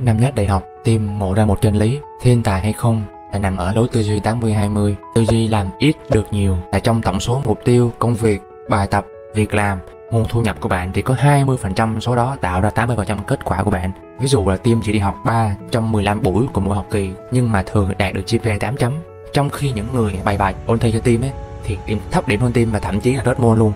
Năm nhất đại học, Tim ngộ ra một chân lý: thiên tài hay không là nằm ở lối tư duy 80-20. Tư duy làm ít được nhiều là trong tổng số mục tiêu, công việc, bài tập, việc làm, nguồn thu nhập của bạn thì có 20% số đó tạo ra 80% kết quả của bạn. Ví dụ là Tim chỉ đi học 3 trong 15 buổi của mỗi học kỳ nhưng mà thường đạt được GPA 8 chấm. Trong khi những người bày bài ôn thi cho Tim ấy thì Tim thấp điểm hơn Tim và thậm chí là rớt môn luôn.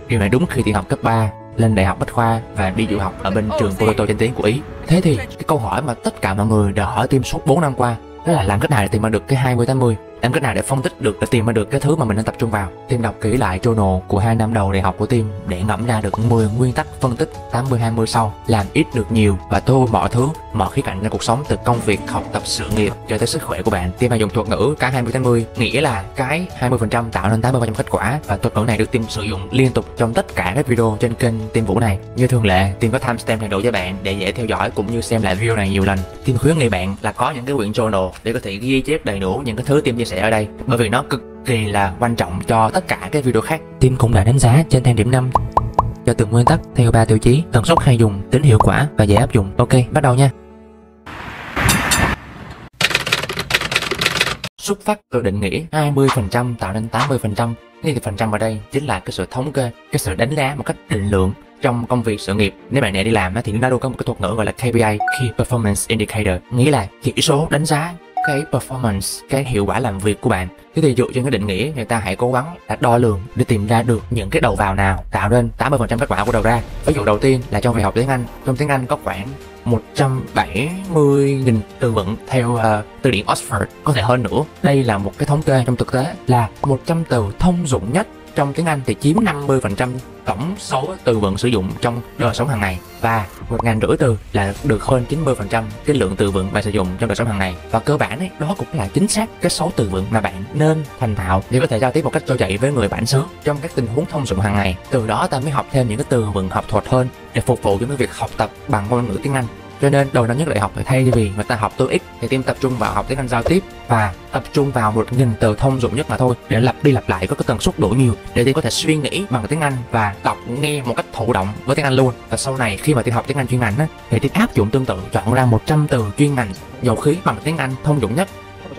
Điều này đúng khi Tim học cấp 3, lên đại học Bách Khoa và đi du học ở bên trường Porto danh tiếng của Ý. Thế thì cái câu hỏi mà tất cả mọi người đã hỏi Tim suốt 4 năm qua đó là làm cách nào để tìm ra được cái 20-80, làm cách nào để phân tích được, để tìm ra được cái thứ mà mình nên tập trung vào. Tim đọc kỹ lại journal của 2 năm đầu đại học của Tim để ngẫm ra được 10 nguyên tắc phân tích 80-20 sau: làm ít được nhiều và tô mọi thứ, mọi khía cạnh trong cuộc sống, từ công việc, học tập, sự nghiệp cho tới sức khỏe của bạn. Tim hay dùng thuật ngữ cái 20-80, nghĩa là cái 20% tạo nên 80% kết quả, và thuật ngữ này được Tim sử dụng liên tục trong tất cả các video trên kênh Tim Vũ này. Như thường lệ, Tim có timestamp này đủ cho bạn để dễ theo dõi cũng như xem lại video này nhiều lần. Tim khuyến nghị bạn là có những cái quyển journal để có thể ghi chép đầy đủ những cái thứ Tim chia sẻ ở đây, bởi vì nó cực kỳ là quan trọng cho tất cả các video khác. Tim cũng đã đánh giá trên thang điểm 5 cho từng nguyên tắc theo 3 tiêu chí: tần suất hay dùng, tính hiệu quả và dễ áp dụng. Ok, bắt đầu nha. Xuất phát từ định nghĩa 20% tạo nên 80%. Thì phần trăm ở đây chính là cái sự thống kê, cái sự đánh giá một cách định lượng trong công việc sự nghiệp. Nếu bạn này đi làm thì nó luôn có một cái thuật ngữ gọi là KPI, Key Performance Indicator, nghĩa là chỉ số đánh giá cái performance, cái hiệu quả làm việc của bạn. Thế thì dựa trên cái định nghĩa, người ta hãy cố gắng là đo lường để tìm ra được những cái đầu vào nào tạo nên 80% kết quả của đầu ra. Ví dụ đầu tiên là trong việc học tiếng Anh. Trong tiếng Anh có khoảng 170.000 từ vựng theo từ điển Oxford, có thể hơn nữa. Đây là một cái thống kê trong thực tế là 100 từ thông dụng nhất trong tiếng Anh thì chiếm 50% tổng số từ vựng sử dụng trong đời sống hàng ngày, và 1.500 từ là được hơn 90% cái lượng từ vựng bạn sử dụng trong đời sống hàng ngày. Và cơ bản ấy, đó cũng là chính xác cái số từ vựng mà bạn nên thành thạo để có thể giao tiếp một cách trôi chảy với người bản xứ trong các tình huống thông dụng hàng ngày. Từ đó ta mới học thêm những cái từ vựng học thuật hơn để phục vụ cho cái việc học tập bằng ngôn ngữ tiếng Anh. Cho nên đầu năm nhất đại học thì thay vì người ta học TOEIC thì Tim tập trung vào học tiếng Anh giao tiếp và tập trung vào 1.000 từ thông dụng nhất mà thôi, để lặp đi lặp lại có cái tần suất đủ nhiều để Tim có thể suy nghĩ bằng tiếng Anh và đọc nghe một cách thụ động với tiếng Anh luôn. Và sau này khi mà Tim học tiếng Anh chuyên ngành thì Tim áp dụng tương tự, chọn ra 100 từ chuyên ngành dầu khí bằng tiếng Anh thông dụng nhất,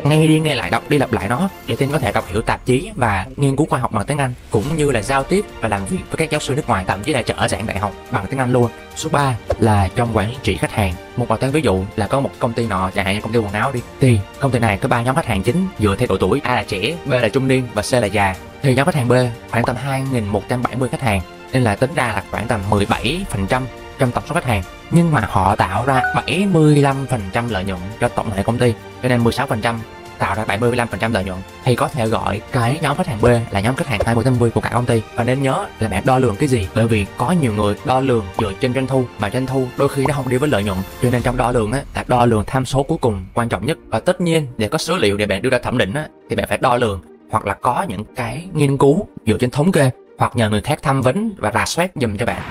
nghe đi nghe lại, đọc đi lặp lại nó để Tim có thể đọc hiểu tạp chí và nghiên cứu khoa học bằng tiếng Anh, cũng như là giao tiếp và làm việc với các giáo sư nước ngoài, thậm chí là trở giảng đại học bằng tiếng Anh luôn. Số 3 là trong quản trị khách hàng. Một bài toán ví dụ là có một công ty nọ, chẳng hạn như công ty quần áo đi, thì công ty này có 3 nhóm khách hàng chính dựa theo độ tuổi: A là trẻ, B là trung niên và C là già. Thì nhóm khách hàng B khoảng tầm 2.170 khách hàng, nên là tính ra là khoảng tầm 17% trong tổng số khách hàng, nhưng mà họ tạo ra 75% lợi nhuận cho tổng thể công ty, cho nên 16% tạo ra 75% lợi nhuận. Thì có thể gọi cái nhóm khách hàng B là nhóm khách hàng 20-80 của cả công ty. Và nên nhớ là bạn đo lường cái gì, bởi vì có nhiều người đo lường dựa trên doanh thu, mà doanh thu đôi khi nó không đi với lợi nhuận, cho nên trong đo lường là đo lường tham số cuối cùng quan trọng nhất. Và tất nhiên để có số liệu để bạn đưa ra thẩm định thì bạn phải đo lường hoặc là có những cái nghiên cứu dựa trên thống kê, hoặc nhờ người khác tham vấn và rà soát giùm cho bạn.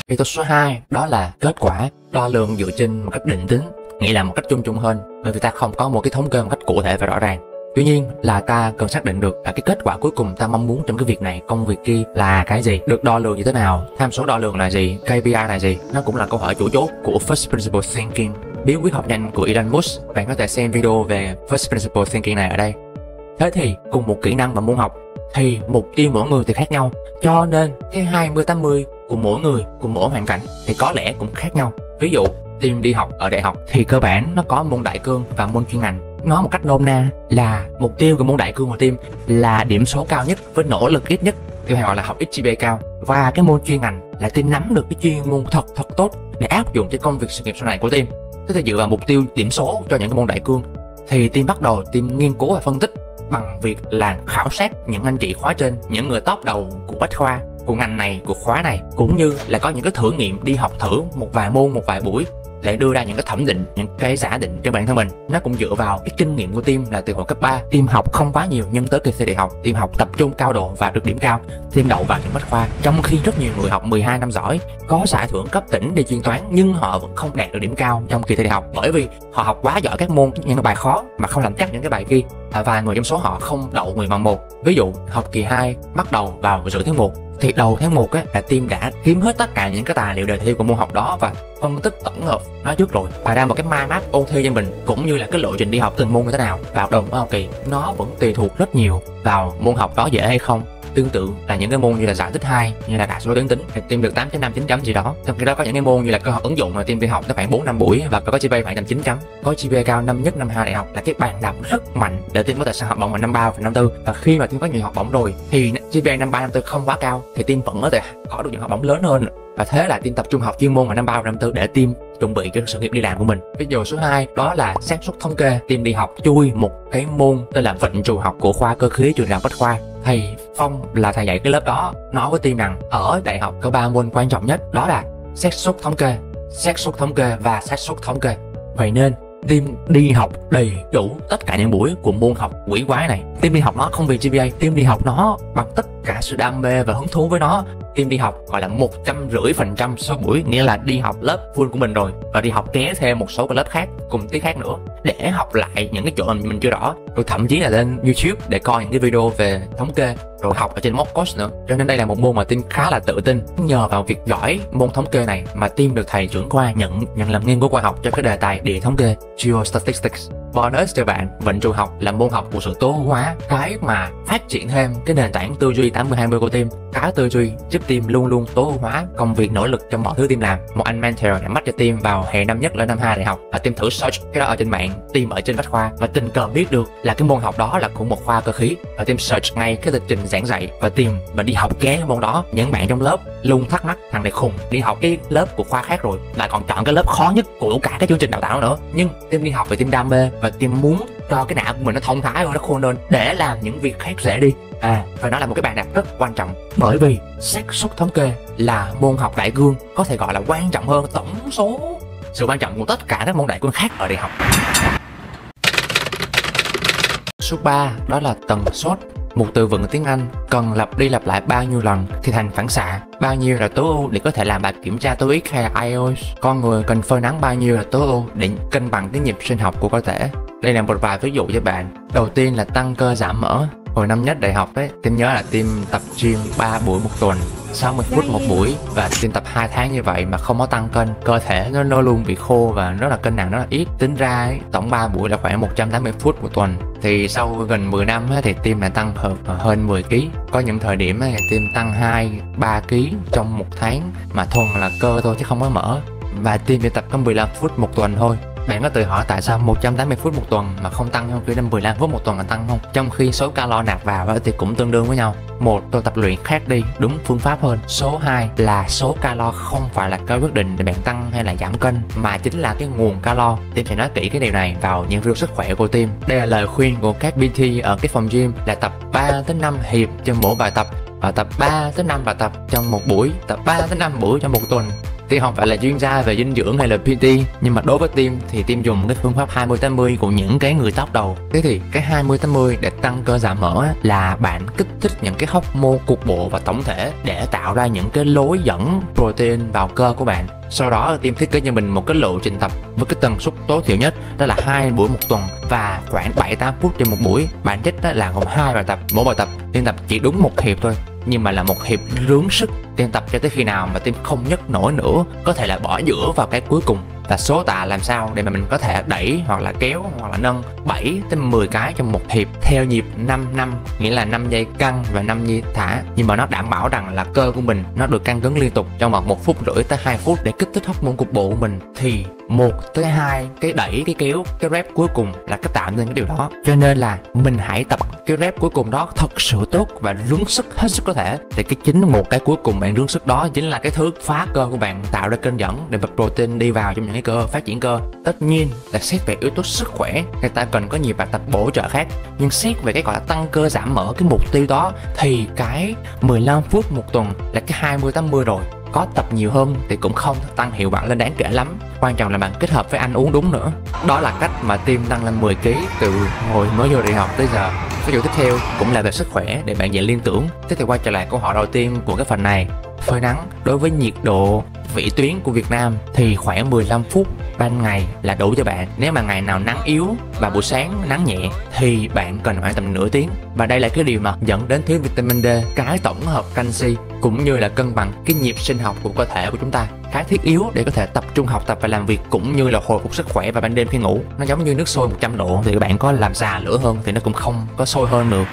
Yếu tố số 2 đó là kết quả, đo lường dựa trên một cách định tính, nghĩa là một cách chung chung hơn, bởi vì ta không có một cái thống kê một cách cụ thể và rõ ràng. Tuy nhiên là ta cần xác định được là cái kết quả cuối cùng ta mong muốn trong cái việc này, công việc kia là cái gì, được đo lường như thế nào, tham số đo lường là gì, KPI là gì. Nó cũng là câu hỏi chủ chốt của First Principle Thinking, bí quyết học nhanh của Elon Musk. Bạn có thể xem video về First Principle Thinking này ở đây. Thế thì cùng một kỹ năng và môn học thì mục tiêu mỗi người thì khác nhau, cho nên cái 20-80 của mỗi người, của mỗi hoàn cảnh thì có lẽ cũng khác nhau. Ví dụ Tim đi học ở đại học thì cơ bản nó có môn đại cương và môn chuyên ngành. Nói một cách nôm na là mục tiêu của môn đại cương của Tim là điểm số cao nhất với nỗ lực ít nhất, Tim hay gọi là học ít GPA cao. Và cái môn chuyên ngành là Tim nắm được cái chuyên môn thật tốt để áp dụng cho công việc sự nghiệp sau này của Tim. Thế thì dựa vào mục tiêu điểm số cho những cái môn đại cương thì Tim bắt đầu Tim nghiên cứu và phân tích bằng việc là khảo sát những anh chị khóa trên, những người top đầu của Bách Khoa, của ngành này, của khóa này, cũng như là có những cái thử nghiệm đi học thử một vài môn, một vài buổi để đưa ra những cái thẩm định, những cái giả định cho bản thân mình. Nó cũng dựa vào cái kinh nghiệm của Tim là từ hồi cấp 3, Tim học không quá nhiều, nhưng tới kỳ thi đại học Tim học tập trung cao độ và được điểm cao, Tim đậu vào trường Bách Khoa. Trong khi rất nhiều người học 12 năm giỏi, có giải thưởng cấp tỉnh đi chuyên toán, nhưng họ vẫn không đạt được điểm cao trong kỳ thi đại học, bởi vì họ học quá giỏi các môn, những cái bài khó mà không làm chắc những cái bài kia. Vài người trong số họ không đậu nguyện vọng 1. Ví dụ học kỳ 2 bắt đầu vào giữa thứ 1 Thì đầu tháng 1 là team đã kiếm hết tất cả những cái tài liệu đề thi của môn học đó và phân tích tổng hợp nó trước rồi, và ra một cái mind map ôn thi cho mình, cũng như là cái lộ trình đi học từng môn như thế nào vào đầu học kỳ. Nó vẫn tùy thuộc rất nhiều vào môn học đó dễ hay không. Tương tự là những cái môn như là giải tích 2, như là đại số tuyến tính thì team được 8.5 9 chấm gì đó. Trong khi đó có những cái môn như là cơ học ứng dụng mà team đi học nó khoảng 4-5 buổi và có GPA khoảng tầm 9 chấm. Có GPA cao năm nhất năm 2 đại học là cái bàn đạp rất mạnh để team có thể sang học bổng vào năm 3 và năm 4. Và khi mà team có nhiều học bổng rồi thì GPA năm 3 năm 4 không quá cao thì team vẫn có thể có được những học bổng lớn hơn. Và thế là team tập trung học chuyên môn vào năm 3 và năm 4 để team chuẩn bị cho sự nghiệp đi làm của mình. Ví dụ số 2 đó là xác suất thống kê. Team đi học chui một cái môn tên là vận trù học của khoa cơ khí trường đại học Bách Khoa. Thầy Phong là thầy dạy cái lớp đó nói với team rằng ở đại học có 3 môn quan trọng nhất, đó là xác suất thống kê, xác suất thống kê và xác suất thống kê. Vậy nên team đi học đầy đủ tất cả những buổi của môn học quỷ quái này. Team đi học nó không vì GPA, team đi học nó bằng tất cả sự đam mê và hứng thú với nó. Team đi học gọi là 150% số buổi, nghĩa là đi học lớp full của mình rồi và đi học ké thêm một số cái lớp khác cùng tiết khác nữa để học lại những cái chỗ mà mình chưa rõ, rồi thậm chí là lên YouTube để coi những cái video về thống kê, rồi học ở trên mock course nữa. Cho nên đây là một môn mà team khá là tự tin. Nhờ vào việc giỏi môn thống kê này mà team được thầy trưởng khoa nhận làm nghiên cứu khoa học cho cái đề tài địa thống kê Geostatistics. Bonus cho bạn, vận trù học là môn học của sự tố hóa, cái mà phát triển thêm cái nền tảng tư duy 80-20 của team. Cái tư duy giúp team luôn luôn tố hóa công việc nỗ lực trong mọi thứ team làm. Một anh mentor đã mắt cho team vào hè năm nhất lên năm 2 đại học và team thử search cái đó ở trên mạng, team ở trên Bách Khoa và tình cờ biết được là cái môn học đó là của một khoa cơ khí và team search ngay cái lịch trình giảng dạy và team và đi học ké cái môn đó. Những bạn trong lớp luôn thắc mắc thằng này khùng đi học cái lớp của khoa khác rồi lại còn chọn cái lớp khó nhất của cả cái chương trình đào tạo nữa, nhưng team đi học vì team đam mê và team muốn cho cái não của mình nó thông thái hơn, nó khôn hơn để làm những việc khác dễ đi. Và nó là một cái bàn đạp rất quan trọng, bởi vì xác suất thống kê là môn học đại cương, có thể gọi là quan trọng hơn tổng số sự quan trọng của tất cả các môn đại cương khác ở đại học. Số 3 đó là tần suất. Một từ vựng tiếng Anh cần lặp đi lặp lại bao nhiêu lần thì thành phản xạ. Bao nhiêu là tối ưu để có thể làm bài kiểm tra TOEIC hay là IELTS. Con người cần phơi nắng bao nhiêu là tối ưu để cân bằng cái nhịp sinh học của cơ thể. Đây là một vài ví dụ cho bạn. Đầu tiên là tăng cơ giảm mỡ. Hồi năm nhất đại học ấy, team nhớ là team tập gym 3 buổi một tuần, 60 phút một buổi, và team tập 2 tháng như vậy mà không có tăng cân. Cơ thể nó luôn bị khô và rất là cân nặng rất là ít. Tính ra ấy, tổng 3 buổi là khoảng 180 phút một tuần. Thì sau gần 10 năm ấy, thì team đã tăng hơn 10 kg. Có những thời điểm ấy, team tăng 2-3 kg trong một tháng mà thuần là cơ thôi chứ không có mỡ. Và team chỉ tập có 15 phút một tuần thôi. Bạn có tự hỏi tại sao 180 phút một tuần mà không tăng không, khi đến 15 phút một tuần là tăng không? Trong khi số calo nạp vào thì cũng tương đương với nhau. Một, tôi tập luyện khác đi, đúng phương pháp hơn. Số 2 là số calo không phải là cái quyết định để bạn tăng hay là giảm cân, mà chính là cái nguồn calo. Team sẽ nói kỹ cái điều này vào những video sức khỏe của team. Đây là lời khuyên của các PT ở cái phòng gym là tập 3-5 hiệp cho mỗi bài tập, và tập 3-5 bài tập trong một buổi, tập 3-5 buổi trong một tuần. Team không phải là chuyên gia về dinh dưỡng hay là PT, nhưng mà đối với team thì team dùng cái phương pháp 20-80 của những cái người top đầu. Thế thì cái 20-80 để tăng cơ giảm mỡ là bạn kích thích những cái hormone cục bộ và tổng thể để tạo ra những cái lối dẫn protein vào cơ của bạn. Sau đó team thiết kế cho mình một cái lộ trình tập với cái tần suất tối thiểu nhất, đó là 2 buổi một tuần và khoảng 7-8 phút trên một buổi. Bản chất đó là gồm 2 bài tập, mỗi bài tập team tập chỉ đúng một hiệp thôi, nhưng mà là một hiệp rướn sức. Team tập cho tới khi nào mà team không nhấc nổi nữa, có thể là bỏ giữa vào cái cuối cùng. Là số tạ làm sao để mà mình có thể đẩy hoặc là kéo hoặc là nâng 7-10 cái trong một hiệp theo nhịp 5 năm, nghĩa là 5 giây căng và 5 giây thả, nhưng mà nó đảm bảo rằng là cơ của mình nó được căng cứng liên tục trong vòng 1 phút rưỡi tới 2 phút để kích thích hormone cục bộ của mình. Thì 1-2 cái đẩy, cái kéo, cái rep cuối cùng là cái tạo nên cái điều đó. Cho nên là mình hãy tập cái rep cuối cùng đó thật sự tốt và rướn sức hết sức có thể. Thì cái chính một cái cuối cùng bạn rướn sức đó chính là cái thứ phá cơ của bạn, tạo ra kênh dẫn để protein đi vào trong những cái cơ, phát triển cơ. Tất nhiên là xét về yếu tố sức khỏe, người ta cần có nhiều bài tập bổ trợ khác, nhưng xét về cái gọi là tăng cơ giảm mỡ, cái mục tiêu đó thì cái 15 phút một tuần là cái 20-80 rồi. Có tập nhiều hơn thì cũng không tăng hiệu quả lên đáng kể lắm. Quan trọng là bạn kết hợp với ăn uống đúng nữa. Đó là cách mà team tăng lên 10 kg từ hồi mới vô đại học tới giờ. Ví dụ tiếp theo cũng là về sức khỏe để bạn dễ liên tưởng. Thế thì quay trở lại câu hỏi đầu tiên của cái phần này. Phơi nắng đối với nhiệt độ vĩ tuyến của Việt Nam thì khoảng 15 phút ban ngày là đủ cho bạn. Nếu mà ngày nào nắng yếu và buổi sáng nắng nhẹ thì bạn cần khoảng tầm nửa tiếng. Và đây là cái điều mà dẫn đến thiếu vitamin D, cái tổng hợp canxi cũng như là cân bằng cái nhịp sinh học của cơ thể của chúng ta. Cái thiết yếu để có thể tập trung học tập và làm việc cũng như là hồi phục sức khỏe vào ban đêm khi ngủ. Nó giống như nước sôi 100 độ thì các bạn có làm già lửa hơn thì nó cũng không có sôi hơn được.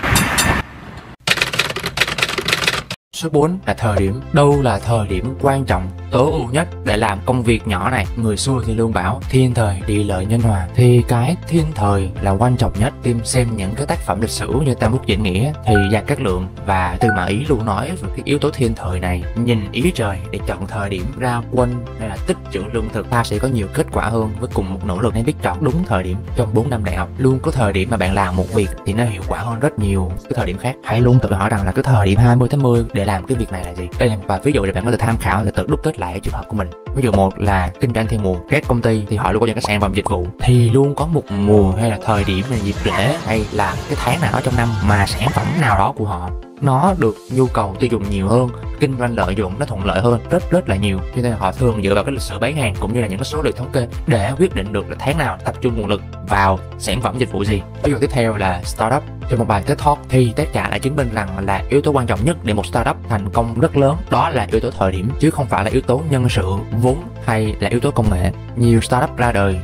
Số 4 là thời điểm. Đâu là thời điểm quan trọng, tối ưu nhất để làm công việc nhỏ này? Người xưa thì luôn bảo thiên thời địa lợi nhân hòa, thì cái thiên thời là quan trọng nhất. Tim xem những cái tác phẩm lịch sử như Tam Quốc Diễn Nghĩa thì Gia Cát Lượng và Tư Mã Ý luôn nói về cái yếu tố thiên thời này. Nhìn ý trời để chọn thời điểm ra quân hay là tích trữ lương thực, ta sẽ có nhiều kết quả hơn với cùng một nỗ lực. Nên biết chọn đúng thời điểm. Trong 4 năm đại học luôn có thời điểm mà bạn làm một việc thì nó hiệu quả hơn rất nhiều cái thời điểm khác. Hãy luôn tự hỏi rằng là cái thời điểm 20 tháng 10 để làm cái việc này là gì. Đây là một vài ví dụ để bạn có thể tham khảo để tự đúc kết lại trường hợp của mình. Ví dụ một là kinh doanh theo mùa. Các công ty thì họ luôn có những cái sản phẩm dịch vụ thì luôn có một mùa hay là thời điểm là dịp lễ hay là cái tháng nào đó trong năm mà sản phẩm nào đó của họ nó được nhu cầu tiêu dùng nhiều hơn, kinh doanh lợi dụng nó thuận lợi hơn rất là nhiều, cho nên họ thường dựa vào cái lịch sử bán hàng cũng như là những cái số liệu thống kê để quyết định được là tháng nào tập trung nguồn lực vào sản phẩm dịch vụ gì. Ví dụ tiếp theo là startup. Trong một bài TED Talk thì tác giả đã chứng minh rằng là yếu tố quan trọng nhất để một startup thành công rất lớn đó là yếu tố thời điểm, chứ không phải là yếu tố nhân sự, vốn hay là yếu tố công nghệ. Nhiều startup ra đời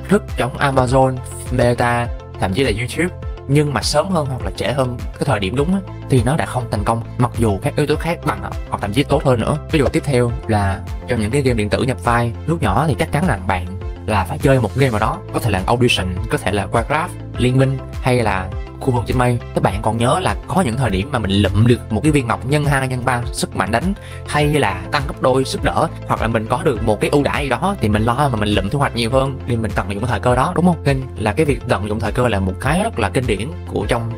rất giống Amazon, Meta, thậm chí là YouTube, nhưng mà sớm hơn hoặc là trễ hơn cái thời điểm đúng á, thì nó đã không thành công mặc dù các yếu tố khác bằng hoặc thậm chí tốt hơn nữa. Ví dụ tiếp theo là trong những cái game điện tử nhập file. Lúc nhỏ thì chắc chắn là bạn là phải chơi một game nào đó, có thể là Audition, có thể là Warcraft, Liên Minh hay là khu vực trên mây. Các bạn còn nhớ là có những thời điểm mà mình lụm được một cái viên ngọc nhân 2 nhân 3 sức mạnh đánh, hay là tăng gấp đôi sức đỡ, hoặc là mình có được một cái ưu đãi gì đó thì mình lo mà mình lụm thu hoạch nhiều hơn thì mình tận dụng cái thời cơ đó, đúng không? Nên là cái việc tận dụng thời cơ là một cái rất là kinh điển của trong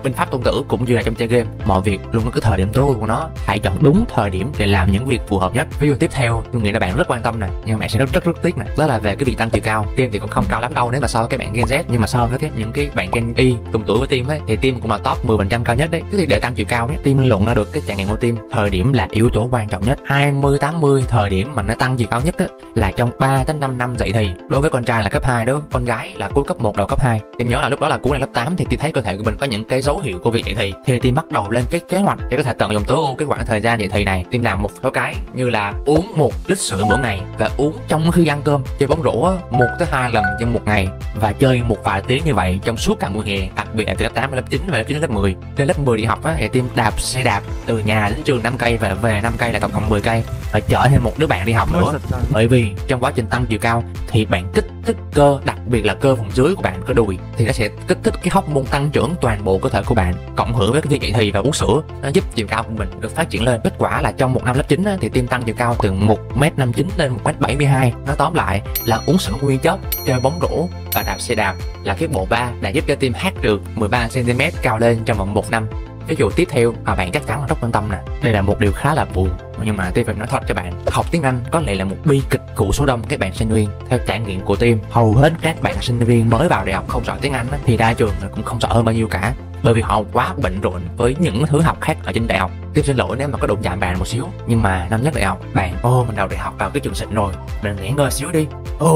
binh pháp Tôn Tử cũng như là trong chơi game. Mọi việc luôn có cái thời điểm tối ưu của nó, hãy chọn đúng thời điểm để làm những việc phù hợp nhất. Ví dụ tiếp theo tôi nghĩ là bạn rất quan tâm này, nhưng bạn sẽ rất tiếc này, đó là về cái việc tăng chiều cao. Tim thì cũng không cao lắm đâu nếu mà so với các bạn Gen Z, nhưng mà so với những cái bạn Gen Y cùng tuổi với Tim ấy thì Tim cũng là top 10% cao nhất đấy. Thế thì để tăng chiều cao đấy, Tim luận ra được cái trải nghiệm của Tim, thời điểm là yếu tố quan trọng nhất. 20-80 thời điểm mà nó tăng chiều cao nhất á, là trong 3 đến 5 năm dậy thì. Đối với con trai là cấp 2, đối với con gái là cuối cấp 1 đầu cấp 2. Tim nhớ là lúc đó là cuối năm lớp 8 thì Tim thấy cơ thể của mình có những cái dấu hiệu của việc dậy thì Tim bắt đầu lên cái kế hoạch để có thể tận dụng tối ưu cái khoảng thời gian dậy thì này. Tim làm một số cái như là uống 1 lít sữa mỗi ngày và uống trong khi ăn cơm, chơi bóng rổ 1 tới 2 lần trong một ngày và chơi một vài tiếng như vậy trong suốt cả mùa hè, đặc biệt là từ lớp 8 đến lớp 9 và lớp 9 đến lớp 10. Lên lớp 10 đi học thì Tim đạp xe đạp từ nhà đến trường 5 cây và về 5 cây là tổng cộng 10 cây, và chở thêm một đứa bạn đi học nữa. Bởi vì trong quá trình tăng chiều cao thì bạn kích thích cơ, đặc biệt là cơ vùng dưới của bạn, cơ đùi, thì nó sẽ kích thích cái hormone tăng trưởng toàn bộ cơ thể của bạn, cộng hưởng với cái việc dậy thì và uống sữa, nó giúp chiều cao của mình được phát triển lên. Kết quả là trong một năm lớp 9 thì Tim tăng chiều cao từ 1m59 lên 1m72. Nó tóm lại là uống sữa nguyên chất, chơi bóng rổ và đạp xe đạp là cái bộ ba đã giúp cho Tim hát được 13 cm cao lên trong vòng 1 năm. Ví dụ tiếp theo mà bạn chắc chắn là rất quan tâm nè, đây là một điều khá là buồn nhưng mà Tim phải nói thật cho bạn, học tiếng Anh có lẽ là một bi kịch của số đông các bạn sinh viên. Theo trải nghiệm của Tim, hầu hết các bạn sinh viên mới vào đại học không giỏi tiếng Anh thì ra trường cũng không giỏi hơn bao nhiêu cả, bởi vì họ quá bận rộn với những thứ học khác ở trên đại học. Tim xin lỗi nếu mà có đụng chạm bạn một xíu, nhưng mà năm nhất đại học bạn mình đầu đại học vào cái trường xịn rồi, mình nghỉ ngơi xíu đi.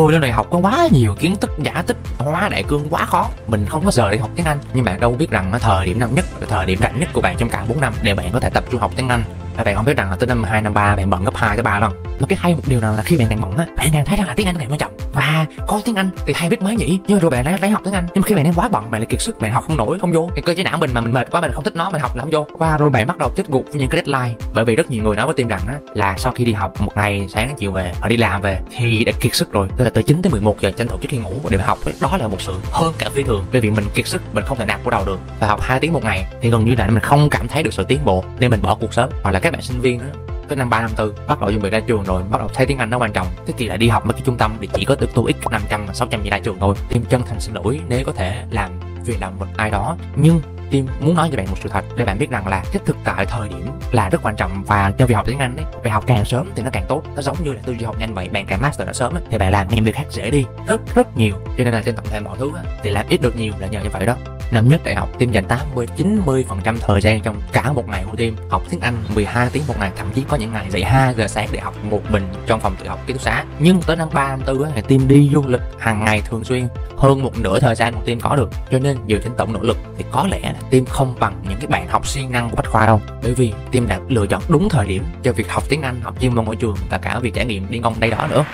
Lên đại học có quá nhiều kiến thức giả tích, hóa đại cương quá khó, mình không có giờ để học tiếng Anh. Nhưng bạn đâu biết rằng thời điểm năm nhất là thời điểm rảnh nhất của bạn trong cả 4 năm để bạn có thể tập trung học tiếng Anh. Và bạn không biết rằng là tới năm 2, năm 3 bạn bận gấp 2 tới 3 lần. Nó cái hay một điều là khi bạn đang bận á, bạn đang thấy rằng là tiếng Anh của bạn quan trọng và có tiếng Anh thì hay biết mấy nhỉ, nhưng rồi bạn lấy học tiếng Anh, nhưng mà khi bạn đang quá bận, bạn lại kiệt sức, bạn học không nổi, không vô. Cái cơ chế não mình mà mình mệt quá, mình không thích nó, mình học là không vô. Và rồi bạn bắt đầu chết gục với những cái deadline. Bởi vì rất nhiều người nói với Tim rằng á là sau khi đi học một ngày sáng đến chiều về, họ đi làm về thì đã kiệt sức rồi, tức là từ 9 tới 11 giờ tranh thủ trước khi ngủ để mà học. Đó là một sự hơn cả phi thường, bởi vì mình kiệt sức, mình không thể nạp của đầu được. Và học 2 tiếng một ngày thì gần như là mình không cảm thấy được sự tiến bộ nên mình bỏ cuộc sớm. Hoặc là các bạn sinh viên đó, tới năm 3, năm 4 bắt đầu chuẩn bị ra trường rồi, bắt đầu thấy tiếng Anh nó quan trọng, thế thì là đi học mấy cái trung tâm thì chỉ có được TOEIC 500, 600 gì ra trường thôi. Tim chân thành xin lỗi nếu có thể làm phiền lòng một ai đó, nhưng Tim muốn nói cho bạn một sự thật để bạn biết rằng là cái thực tại thời điểm là rất quan trọng. Và cho việc học tiếng Anh đấy, việc học càng sớm thì nó càng tốt. Nó giống như là tư duy học nhanh vậy, bạn càng master nó sớm ấy, thì bạn làm những việc khác dễ đi rất nhiều. Cho nên là trên tổng thể mọi thứ thì làm ít được nhiều là nhờ như vậy đó. Năm nhất đại học Tim dành 80-90% thời gian trong cả một ngày của Tim học tiếng Anh 12 tiếng một ngày, thậm chí có những ngày dậy 2 giờ sáng để học một mình trong phòng tự học ký túc xá. Nhưng tới năm 3 năm 4 thì Tim đi du lịch hàng ngày thường xuyên, hơn một nửa thời gian của Tim có được. Cho nên dựa trên tổng nỗ lực thì có lẽ là Tim không bằng những cái bạn học siêng năng của Bách Khoa đâu, bởi vì Tim đã lựa chọn đúng thời điểm cho việc học tiếng Anh, học chuyên môn ở trường và cả việc trải nghiệm đi công đây đó nữa.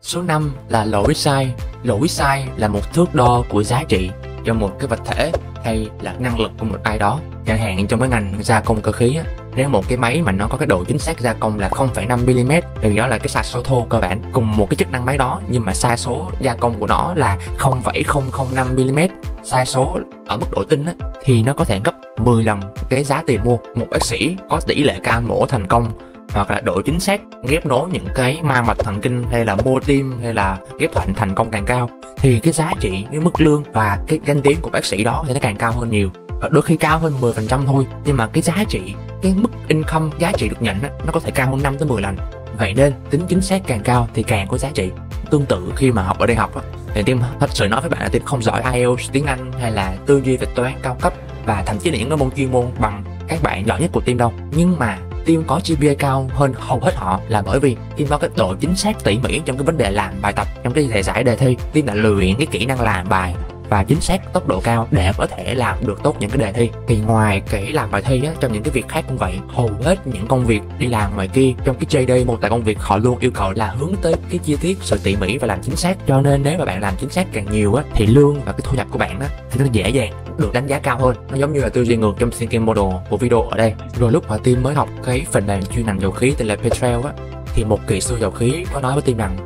Số 5 là lỗi sai. Lỗi sai là một thước đo của giá trị cho một cái vật thể hay là năng lực của một ai đó. Chẳng hạn trong cái ngành gia công cơ khí á, nếu một cái máy mà nó có cái độ chính xác gia công là 0,5mm thì đó là cái sai số thô cơ bản. Cùng một cái chức năng máy đó nhưng mà sai số gia công của nó là 0,005mm, sai số ở mức độ tinh á, thì nó có thể gấp 10 lần cái giá tiền mua. Một bác sĩ có tỷ lệ ca mổ thành công hoặc là độ chính xác ghép nối những cái ma mạch thần kinh hay là mô tim hay là ghép thận thành công càng cao thì cái giá trị, cái mức lương và cái danh tiếng của bác sĩ đó thì nó càng cao hơn nhiều. Và đôi khi cao hơn 10% thôi, nhưng mà cái giá trị, cái mức income, giá trị được nhận á, nó có thể cao hơn 5 tới 10 lần. Vậy nên tính chính xác càng cao thì càng có giá trị. Tương tự khi mà học ở đại học á, thì Tim thật sự nói với bạn là Tim không giỏi IELTS, tiếng Anh hay là tư duy về toán cao cấp và thậm chí là những cái môn chuyên môn bằng các bạn giỏi nhất của Tim đâu. Nhưng mà Tim có GPA cao hơn hầu hết họ là bởi vì Tim có cái độ chính xác tỉ mỉ trong cái vấn đề làm bài tập, trong cái giải đề thi. Tim đã luyện cái kỹ năng làm bài và chính xác tốc độ cao để có thể làm được tốt những cái đề thi. Thì ngoài cái làm bài thi á, trong những cái việc khác cũng vậy, hầu hết những công việc đi làm ngoài kia trong cái JD mô tả công việc họ luôn yêu cầu là hướng tới cái chi tiết, sự tỉ mỉ và làm chính xác. Cho nên nếu mà bạn làm chính xác càng nhiều á thì lương và cái thu nhập của bạn á thì nó dễ dàng được đánh giá cao hơn. Nó giống như là tư duy ngược trong thinking model của video ở đây. Rồi lúc mà Tim mới học cái phần mềm chuyên ngành dầu khí tên là Petrel á, thì một kỹ sư dầu khí có nói với Tim rằng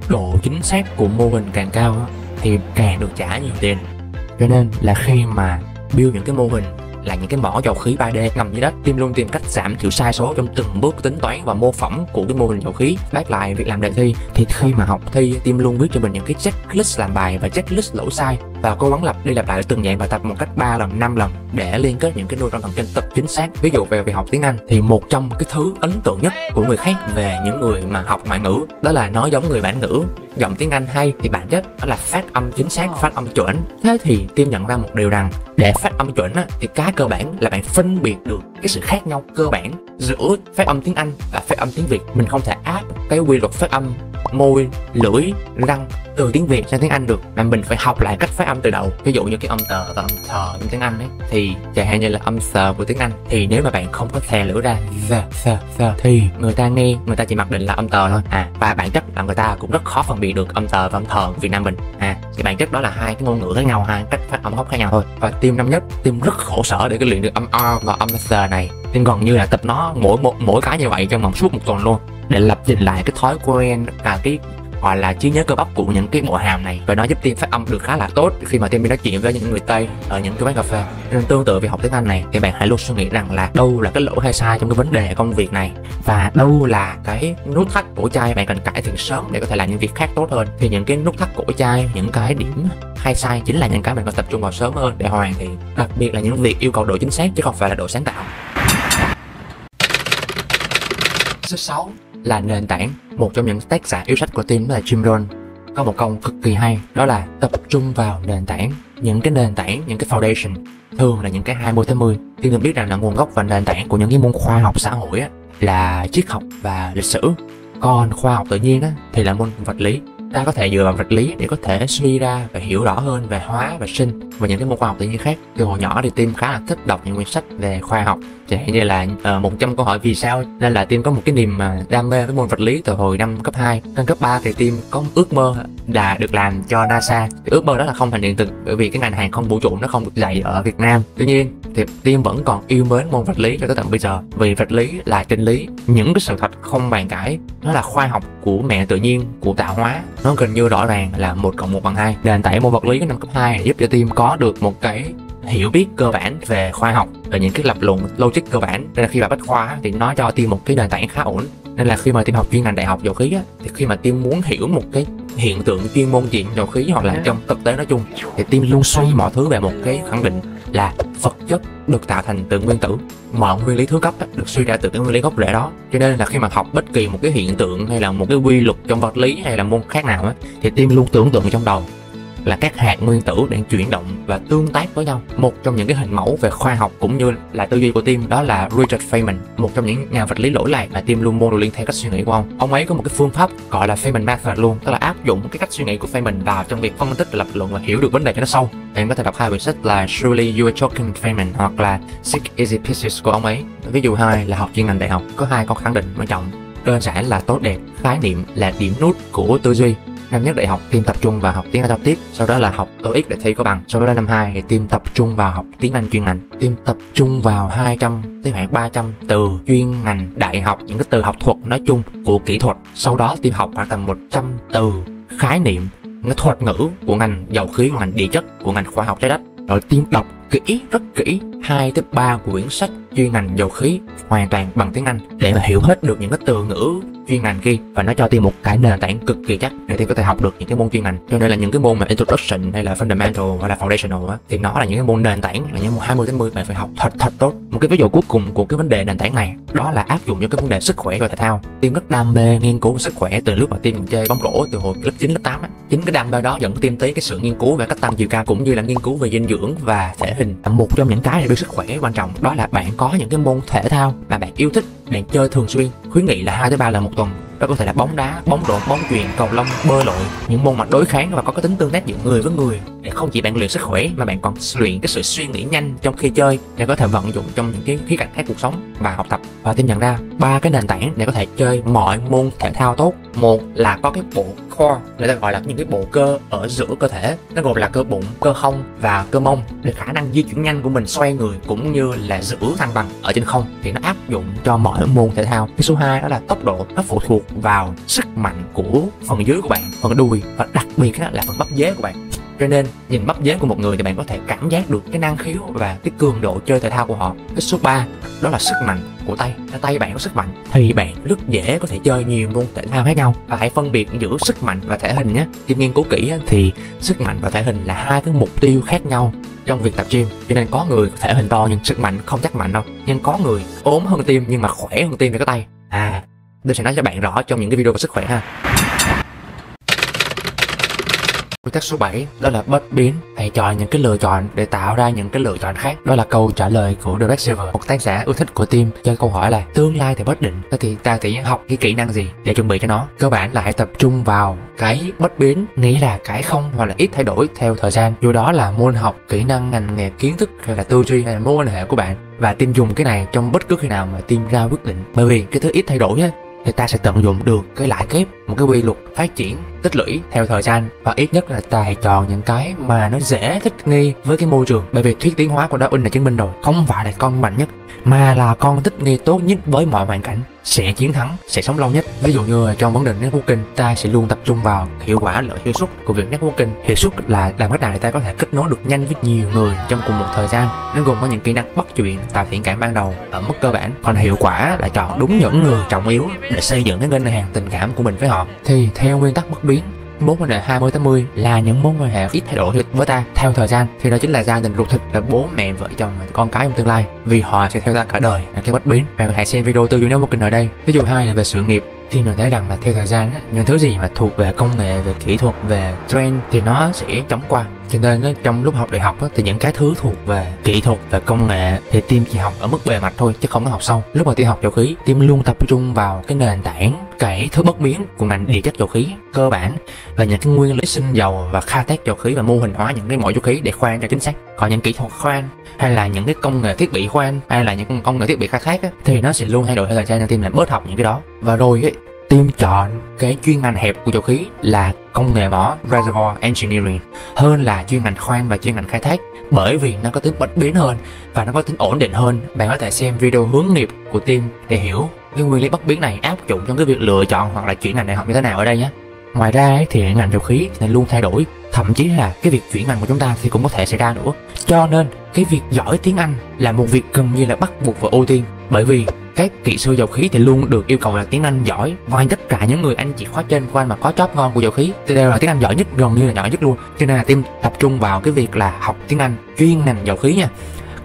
độ chính xác của mô hình càng cao á, thì càng được trả nhiều tiền. Cho nên là khi mà build những cái mô hình là những cái mỏ dầu khí 3D ngầm dưới đất, Tim luôn tìm cách giảm thiểu sai số trong từng bước tính toán và mô phỏng của cái mô hình dầu khí. Bác lại việc làm đề thi thì khi mà học thi, Tim luôn viết cho mình những cái checklist làm bài và checklist lỗi sai và cố gắng lặp đi lặp lại từng dạng bài tập một cách 3 lần 5 lần để liên kết những cái neuron thần kinh thật chính xác. Ví dụ về việc học tiếng Anh thì một trong cái thứ ấn tượng nhất của người khác về những người mà học ngoại ngữ đó là nói giống người bản ngữ. Giọng tiếng Anh hay thì bản chất đó là phát âm chính xác, phát âm chuẩn. Thế thì Tim nhận ra một điều rằng để phát âm chuẩn á, thì cái cơ bản là bạn phân biệt được cái sự khác nhau cơ bản giữa phát âm tiếng Anh và phát âm tiếng Việt. Mình không thể áp cái quy luật phát âm môi, lưỡi, răng từ tiếng Việt sang tiếng Anh được, mà mình phải học lại cách phát âm từ đầu. Ví dụ như cái âm tờ và âm thờ trong tiếng Anh ấy, thì chẳng hạn như là âm sờ của tiếng Anh thì nếu mà bạn không có thè lưỡi ra thì người ta nghe, người ta chỉ mặc định là âm tờ thôi. Và bản chất là người ta cũng rất khó phân biệt được âm tờ và âm thờ của Việt Nam mình. Thì bản chất đó là hai cái ngôn ngữ khác nhau, hai cách phát âm gốc khác nhau thôi. Và Tim năm nhất, Tim rất khổ sở để cái luyện được âm O và âm sờ này. Tim gần như là tập nó mỗi cái như vậy trong vòng suốt một tuần luôn, để lập trình lại cái thói quen và cái gọi là trí nhớ cơ bắp của những cái bộ hàm này, và nó giúp Tim phát âm được khá là tốt khi mà Tim đi nói chuyện với những người Tây ở những cái quán cà phê. Nên tương tự việc học tiếng Anh này thì bạn hãy luôn suy nghĩ rằng là đâu là cái lỗi hay sai trong cái vấn đề công việc này và đâu là cái nút thắt cổ chai bạn cần cải thiện sớm để có thể làm những việc khác tốt hơn. Thì những cái nút thắt cổ chai, những cái điểm hay sai chính là những cái bạn cần tập trung vào sớm hơn để hoàn thiện, đặc biệt là những việc yêu cầu độ chính xác chứ không phải là độ sáng tạo. Số 6 là nền tảng. Một trong những tác giả yêu sách của Tim đó là Jim Rohn có một câu cực kỳ hay, đó là tập trung vào nền tảng. Những cái nền tảng, những cái foundation thường là những cái 20-10. Tim được biết rằng là nguồn gốc và nền tảng của những cái môn khoa học xã hội á, là triết học và lịch sử. Còn khoa học tự nhiên á, thì là môn vật lý. Ta có thể dựa vào vật lý để có thể suy ra và hiểu rõ hơn về hóa và sinh và những cái môn khoa học tự nhiên khác. Từ hồi nhỏ thì Tim khá là thích đọc những quyển sách về khoa học, chẳng hạn như là 100 câu hỏi vì sao, nên là Tim có một cái niềm đam mê với môn vật lý từ hồi năm cấp 2. Năm cấp 3 thì Tim có một ước mơ là được làm cho NASA. Thì ước mơ đó là không thành hiện thực bởi vì cái ngành hàng không vũ trụ nó không được dạy ở Việt Nam. Tuy nhiên thì Tim vẫn còn yêu mến môn vật lý cho tới tận bây giờ, vì vật lý là chân lý, những cái sự thật không bàn cãi, nó là khoa học của mẹ tự nhiên, của tạo hóa, nó gần như rõ ràng là 1 + 1 = 2. Nền tảng môn vật lý năm cấp 2 giúp cho Tim có được một cái hiểu biết cơ bản về khoa học, về những cái lập luận logic cơ bản, nên là khi vào Bách Khoa thì nó cho Tim một cái nền tảng khá ổn. Nên là khi mà Tim học chuyên ngành đại học dầu khí á, thì khi mà Tim muốn hiểu một cái hiện tượng chuyên môn chuyện dầu khí hoặc là trong thực tế nói chung thì Tim luôn suy mọi thứ về một cái khẳng định là vật chất được tạo thành từ nguyên tử, mọi nguyên lý thứ cấp được suy ra từ cái nguyên lý gốc rễ đó. Cho nên là khi mà học bất kỳ một cái hiện tượng hay là một cái quy luật trong vật lý hay là môn khác nào á, thì Tim luôn tưởng tượng trong đầu là các hạt nguyên tử đang chuyển động và tương tác với nhau. Một trong những cái hình mẫu về khoa học cũng như là tư duy của Tim đó là Richard Feynman, một trong những nhà vật lý lỗi lạc mà Tim luôn mô theo cách suy nghĩ của ông. Ông ấy có một cái phương pháp gọi là Feynman Method luôn, tức là áp dụng cái cách suy nghĩ của Feynman vào trong việc phân tích, lập luận và hiểu được vấn đề cho nó sâu. Em có thể đọc hai quyển sách là Surely You Are Talking Feynman hoặc là Six Easy Pieces của ông ấy. Ví dụ hai là học chuyên ngành đại học có hai câu khẳng định quan trọng: đơn giản là tốt đẹp, khái niệm là điểm nút của tư duy. Năm nhất đại học Tim tập trung vào học tiếng Anh giao tiếp, sau đó là học TOEIC để thi có bằng. Sau đó là năm 2 thì Tim tập trung vào học tiếng Anh chuyên ngành. Tim tập trung vào 200 tới khoảng 300 từ chuyên ngành đại học, những cái từ học thuật nói chung của kỹ thuật. Sau đó Tim học khoảng tầm 100 từ khái niệm, cái thuật ngữ của ngành dầu khí, của ngành địa chất, của ngành khoa học trái đất. Rồi Tim đọc kỹ, rất kỹ 2 tới 3 quyển sách chuyên ngành dầu khí hoàn toàn bằng tiếng Anh để mà hiểu hết được những cái từ ngữ chuyên ngành kia, và nó cho Tim một cái nền tảng cực kỳ chắc để Tim có thể học được những cái môn chuyên ngành. Cho nên là những cái môn mà introduction hay là fundamental hay là foundational á, thì nó là những cái môn nền tảng, là những môn 20 đến 10 bạn phải học thật tốt. Một cái ví dụ cuối cùng của cái vấn đề nền tảng này đó là áp dụng cho cái vấn đề sức khỏe và thể thao. Tim rất đam mê nghiên cứu sức khỏe từ lúc mà Tim chơi bóng rổ từ hồi lớp 9 lớp 8 á. Chính cái đam mê đó dẫn Tim tới cái sự nghiên cứu về cách tăng chiều cao cũng như là nghiên cứu về dinh dưỡng và thể hình. Một trong những cái để đưa sức khỏe quan trọng đó là bạn có những cái môn thể thao mà bạn yêu thích, bạn chơi thường xuyên, khuyến nghị là 2 tới 3 lần một tuần. Đó có thể là bóng đá, bóng rổ, bóng chuyền, cầu lông, bơi lội, những môn mặt đối kháng và có cái tính tương tác giữa người với người, để không chỉ bạn luyện sức khỏe mà bạn còn luyện cái sự suy nghĩ nhanh trong khi chơi để có thể vận dụng trong những cái khía cạnh khác cuộc sống và học tập. Và Tim nhận ra 3 cái nền tảng để có thể chơi mọi môn thể thao tốt. Một là có cái bộ core, người ta gọi là những cái bộ cơ ở giữa cơ thể, nó gồm là cơ bụng, cơ hông và cơ mông, để khả năng di chuyển nhanh của mình, xoay người cũng như là giữ thăng bằng ở trên không thì nó áp dụng cho mọi môn thể thao. Cái số 2 đó là tốc độ, nó phụ thuộc vào sức mạnh của phần dưới của bạn, phần đùi và đặc biệt là phần bắp dế của bạn. Cho nên nhìn bắp dế của một người thì bạn có thể cảm giác được cái năng khiếu và cái cường độ chơi thể thao của họ. Cái số 3 đó là sức mạnh của tay. Tay bạn có sức mạnh thì bạn rất dễ có thể chơi nhiều môn thể thao khác nhau. Và hãy phân biệt giữa sức mạnh và thể hình nhé. Tim nghiên cứu kỹ thì sức mạnh và thể hình là hai cái mục tiêu khác nhau trong việc tập gym. Cho nên có người thể hình to nhưng sức mạnh không chắc mạnh đâu, nhưng có người ốm hơn Tim nhưng mà khỏe hơn Tim về cái tay. Tôi sẽ nói cho bạn rõ trong những cái video về sức khỏe ha. Quy tắc số 7 đó là bất biến. Hãy chọn những cái lựa chọn để tạo ra những cái lựa chọn khác. Đó là câu trả lời của The Red Silver, một tác giả yêu thích của Tim, cho câu hỏi là tương lai thì bất định, thế thì ta tự học cái kỹ năng gì để chuẩn bị cho nó. Cơ bản là hãy tập trung vào cái bất biến, nghĩa là cái không hoặc là ít thay đổi theo thời gian, dù đó là môn học, kỹ năng, ngành nghề, kiến thức hay là tư duy hay là mối quan hệ của bạn. Và Tim dùng cái này trong bất cứ khi nào mà Tim ra quyết định, bởi vì cái thứ ít thay đổi á thì ta sẽ tận dụng được cái lãi kép, một cái quy luật phát triển tích lũy theo thời gian, và ít nhất là ta hãy chọn những cái mà nó dễ thích nghi với cái môi trường. Bởi vì thuyết tiến hóa của Darwin đã chứng minh rồi, không phải là con mạnh nhất mà là con thích nghi tốt nhất với mọi hoàn cảnh sẽ chiến thắng, sẽ sống lâu nhất. Ví dụ như trong vấn đề networking, ta sẽ luôn tập trung vào hiệu quả lợi hiệu suất của việc networking. Hiệu suất là làm cách nào để ta có thể kết nối được nhanh với nhiều người trong cùng một thời gian. Nó gồm có những kỹ năng bắt chuyện, tạo thiện cảm ban đầu ở mức cơ bản. Còn hiệu quả là chọn đúng những người trọng yếu để xây dựng cái ngân hàng tình cảm của mình với họ. Thì theo nguyên tắc bất biến, mối quan hệ 20-80 là những mối quan hệ ít thay đổi với ta theo thời gian, thì đó chính là gia đình ruột thịt, là bố mẹ, vợ chồng, con cái trong tương lai, vì họ sẽ theo ta cả đời, là cái bất biến. Bạn hãy xem video tư duy networking ở đây. Ví dụ 2 là về sự nghiệp, thì mình thấy rằng là theo thời gian những thứ gì mà thuộc về công nghệ, về kỹ thuật, về trend thì nó sẽ chóng qua. Cho nên trong lúc học đại học thì những cái thứ thuộc về kỹ thuật và công nghệ thì Tim chỉ học ở mức bề mặt thôi chứ không có học sâu. Lúc mà Tim học dầu khí, Tim luôn tập trung vào cái nền tảng, cái thứ bất biến của ngành địa chất dầu khí cơ bản và những cái nguyên lý sinh dầu và khai thác dầu khí và mô hình hóa những cái mỏ dầu khí để khoan cho chính xác. Còn những kỹ thuật khoan hay là những cái công nghệ thiết bị khoan hay là những công nghệ thiết bị khai thác thì nó sẽ luôn thay đổi theo thời gian, nên Tim lại bớt học những cái đó. Và rồi Tim chọn cái chuyên ngành hẹp của dầu khí là công nghệ mỏ reservoir engineering hơn là chuyên ngành khoan và chuyên ngành khai thác, bởi vì nó có tính bất biến hơn và nó có tính ổn định hơn. Bạn có thể xem video hướng nghiệp của Tim để hiểu cái nguyên lý bất biến này áp dụng trong cái việc lựa chọn hoặc là chuyển ngành đại học như thế nào ở đây nhé. Ngoài ra thì ngành dầu khí thì luôn thay đổi, thậm chí là cái việc chuyển ngành của chúng ta thì cũng có thể xảy ra nữa. Cho nên cái việc giỏi tiếng Anh là một việc gần như là bắt buộc và ưu tiên, bởi vì các kỹ sư dầu khí thì luôn được yêu cầu là tiếng Anh giỏi. Ngoài tất cả những người anh chị khóa trên của anh mà có job ngon của dầu khí thì đều là tiếng Anh giỏi nhất, gần như là giỏi nhất luôn. Cho nên là Tim tập trung vào cái việc là học tiếng Anh chuyên ngành dầu khí nha.